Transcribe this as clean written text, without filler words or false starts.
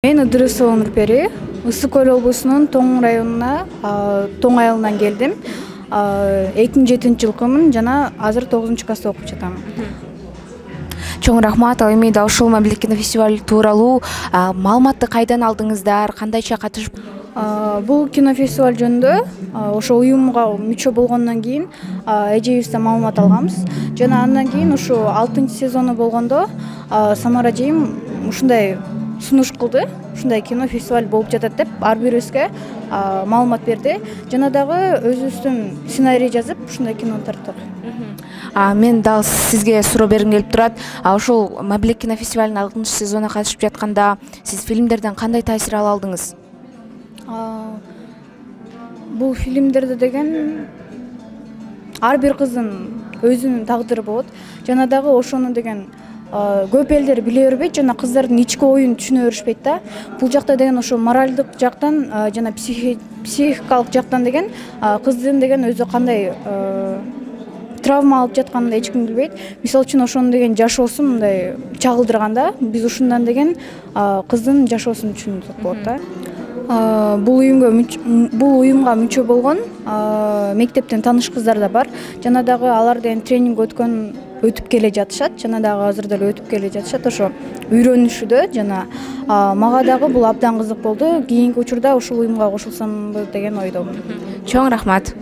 Мен Ыдырысова Нурпери, Ысык Көл облусунун Тоң районуна, Тоң айылынан келдим. 2007 жылкымын жана азыр 9-класста окуп жатам. Чоң рахмат. Эми да ушул мамлекеттик кинофестиваль тууралуу маалыматты кайдан алдыңыздар, кандайча катышып? Бул кинофестиваль жөнүндө ошо уюмга мүчө болгондон кийин эжебизден маалымат алганбыз. Жана андан кийин ушу 6-сезону болгондо Самара эжем ушундай сунуш кылды. Ушундай кинофестиваль болуп жатат деп ар бирибизге маалымат берди. Жана дагы өзүбүздүн сценарий жазып, ушундай кино тарттык. Мен дал сизге суроо бергим келип турат. Ошол мамлекеттик кинофестивалдын 6-сезонуна катышып жатканда сиз фильмдерден кандай таасир ала алдыңыз? Бул фильмдерде деген ар бир кыздын өзүнүн тагдыры болот. Жана дагы ошону деген көп элдер биле бербейт, жана кыздардын ички оюн түшүнө беришпейт да. Бул жакта деген ошо моралдык жактан жана психикалык жактан деген кыздын деген өзү кандай травма алып жатканын эч ким билбейт. Мисалы үчүн ошону деген жашоосун мындай чагылдырганда, биз ушундан деген кыздын жашоосун түшүнсөк болот да. Бул уюмга мүчө болгон мектептен тааныш кыздар да бар. Жана дагы алар деген тренинг өтүп келе жатышат, жана дагы азыр деле өтүп келе жатышат. Ошо үйрөнүшүдө жана мага дагы бул абдан кызык болду. Кийинки учурда ушул уюмга кошулсамбы деген ойдомун. Чоң рахмат.